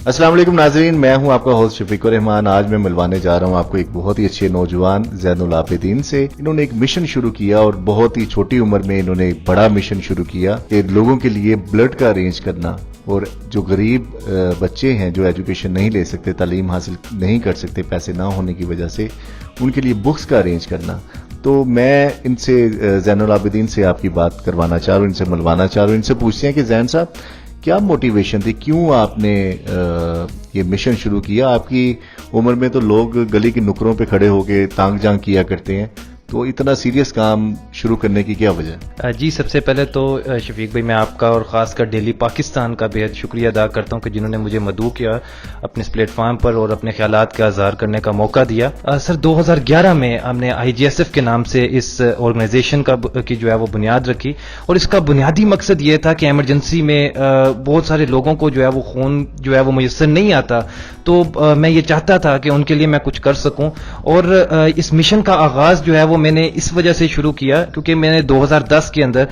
अस्सलाम वालेकुम नाज़रीन, मैं हूं आपका होस्ट शफीकुर रहमान। आज मैं मिलवाने जा रहा हूं आपको एक बहुत ही अच्छे नौजवान ज़ैनुल आबिदीन से। इन्होंने एक मिशन शुरू किया और बहुत ही छोटी उम्र में इन्होंने एक बड़ा मिशन शुरू किया कि लोगों के लिए ब्लड का अरेंज करना, और जो गरीब बच्चे हैं जो एजुकेशन नहीं ले सकते, तालीम हासिल नहीं कर सकते पैसे ना होने की वजह से, उनके लिए बुक्स का अरेंज करना। तो मैं इनसे ज़ैनुल आबिदीन से आपकी बात करवाना चाह रहा हूँ, इनसे मिलवाना चाह रहा हूँ। इनसे पूछते हैं कि ज़ैन साहब, क्या मोटिवेशन थी, क्यों आपने ये मिशन शुरू किया? आपकी उम्र में तो लोग गली के नुकरों पे खड़े होके तांग जांग किया करते हैं, तो इतना सीरियस काम शुरू करने की क्या वजह? जी, सबसे पहले तो शफीक भाई, मैं आपका और ख़ासकर डेली पाकिस्तान का बेहद शुक्रिया अदा करता हूं कि जिन्होंने मुझे मदऊ किया अपने इस प्लेटफॉर्म पर और अपने ख्यालात का इज़हार करने का मौका दिया। सर, 2011 में हमने IGSF के नाम से इस ऑर्गेनाइजेशन की जो है वो बुनियाद रखी, और इसका बुनियादी मकसद ये था कि एमरजेंसी में बहुत सारे लोगों को जो है वो खून जो है वो मुयस्सर नहीं आता, तो मैं ये चाहता था कि उनके लिए मैं कुछ कर सकूं। और इस मिशन का आगाज़ जो है वो मैंने इस वजह से शुरू किया क्योंकि मैंने 2010 के अंदर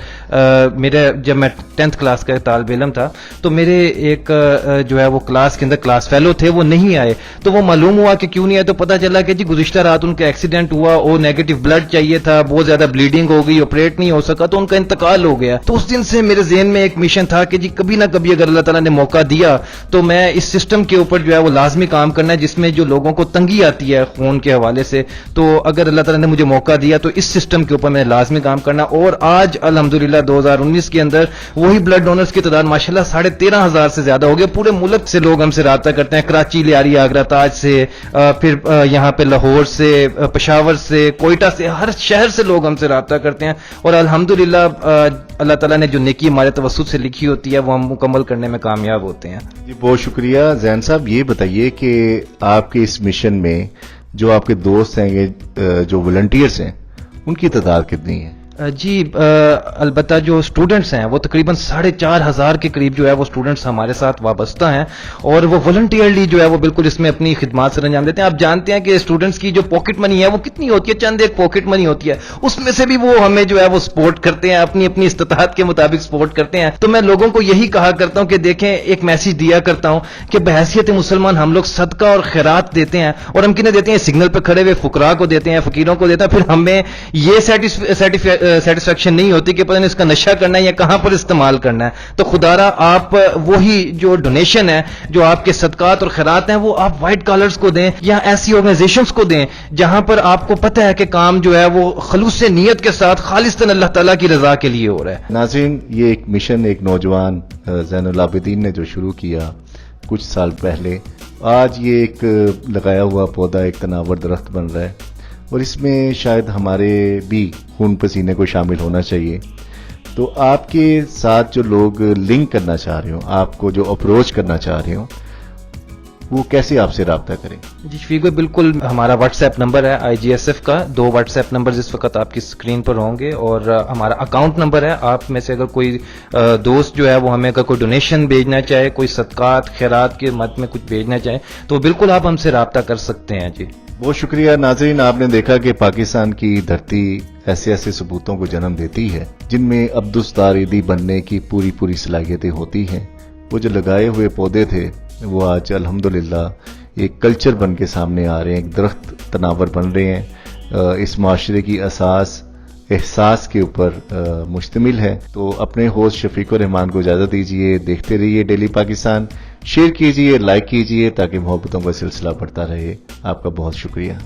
जब मैं 10th क्लास का तालिब इल्म था, तो मेरे एक जो है वो क्लास के अंदर क्लास फेलो थे, वो नहीं आए। तो वो मालूम हुआ कि क्यों नहीं आए, तो पता चला कि जी गुज़िश्ता रात उनका एक्सीडेंट हुआ और नेगेटिव ब्लड चाहिए था, बहुत ज्यादा ब्लीडिंग हो गई, ऑपरेट नहीं हो सका, तो उनका इंतकाल हो गया। तो उस दिन से मेरे ज़हन में एक मिशन था कि जी कभी ना कभी अगर अल्लाह ताला ने मौका दिया तो मैं इस सिस्टम के ऊपर जो है वो लाजमी काम करना है, जिसमें जो लोगों को तंगी आती है खून के हवाले से, तो अगर अल्लाह ताला ने मुझे मौका दिया तो इस सिस्टम के ऊपर मैंने लाजमी काम करना। और आज अल्हम्दुलिल्लाह 2019 के अंदर वही ब्लड डोनर्स की तादाद माशाल्लाह 13,500 से ज्यादा हो गया। पूरे मुल्क से लोग हमसे राब्ता करते हैं, कराची, लियारी, आगरा, ताज से, फिर यहाँ पे लाहौर से, पेशावर से, कोयटा से, हर शहर से लोग हमसे राब्ता करते हैं। और अल्हम्दुलिल्लाह अल्लाह ताला ने जो नेकी हमारे तवस्सुत से लिखी होती है वो हम मुकम्मल करने में कामयाब होते हैं। जी, बहुत शुक्रिया। ज़ैन साहब, ये बताइए कि आपके इस मिशन में जो आपके दोस्त हैं, ये जो वॉलंटियर्स हैं, उनकी तादाद कितनी है? जी, अलबत्ता जो स्टूडेंट्स हैं वो तकरीबन 4,500 के करीब जो है वो स्टूडेंट्स हमारे साथ वाबस्ता हैं, और वो वॉलंटियरली जो है वो बिल्कुल इसमें अपनी खिदमत सर अंजाम देते हैं। आप जानते हैं कि स्टूडेंट्स की जो पॉकेट मनी है वो कितनी होती है, चंद एक पॉकेट मनी होती है, उसमें से भी वो हमें जो है वो सपोर्ट करते हैं, अपनी अपनी इस्तिताअत के मुताबिक सपोर्ट करते हैं। तो मैं लोगों को यही कहा करता हूं कि देखें, एक मैसेज दिया करता हूं कि बहैसियत मुसलमान हम लोग सदका और खैरात देते हैं, और हम किन्हें देते हैं? सिग्नल पर खड़े हुए फुकरा को देते हैं, फकीरों को देते हैं। फिर हमें ये सेटिस्फेक्शन नहीं होती कि पता नहीं इसका नशा करना है या कहां पर इस्तेमाल करना है। तो खुदारा आप वही जो डोनेशन है, जो आपके सदकात और खैरात हैं, वो आप व्हाइट कॉलर्स को दें या ऐसी ऑर्गेनाइजेशंस को दें जहां पर आपको पता है कि काम जो है वो खलूस से नीयत के साथ खालिस्तन अल्लाह ताला की रजा के लिए हो रहा है। नाज़रीन, ये एक मिशन एक नौजवान ज़ैनुल आबिदीन ने जो शुरू किया कुछ साल पहले, आज ये एक लगाया हुआ पौधा एक तनावर दरख्त बन रहा है, और इसमें शायद हमारे भी खून पसीने को शामिल होना चाहिए। तो आपके साथ जो लोग लिंक करना चाह रहे हो, आपको जो अप्रोच करना चाह रहे हो, वो कैसे आपसे राब्ता करें? जी शफीक भाई, बिल्कुल हमारा व्हाट्सएप नंबर है IGSF का, 2 व्हाट्सएप नंबर इस वक्त आपकी स्क्रीन पर होंगे, और हमारा अकाउंट नंबर है। आप में से अगर कोई दोस्त जो है वो हमें अगर कोई डोनेशन भेजना चाहे, कोई सदकात खैरात के मद में कुछ भेजना चाहे, तो बिल्कुल आप हमसे राब्ता कर सकते हैं। जी, बहुत शुक्रिया। नाज़रीन, आपने देखा कि पाकिस्तान की धरती ऐसे ऐसे सबूतों को जन्म देती है जिनमें अब्दुस्तार ईदी बनने की पूरी पूरी सलाहियतें होती हैं। वो जो लगाए हुए पौधे थे वो आज अल्हम्दुलिल्लाह एक कल्चर बन के सामने आ रहे हैं, एक दरख्त तनावर बन रहे हैं। इस माशरे की असास एहसास के ऊपर मुश्तमिल है। तो अपने होस्ट शफीकुर रहमान को इजाज़त दीजिए। देखते रहिए डेली पाकिस्तान, शेयर कीजिए, लाइक कीजिए, ताकि मोहब्बतों का सिलसिला बढ़ता रहे। आपका बहुत शुक्रिया।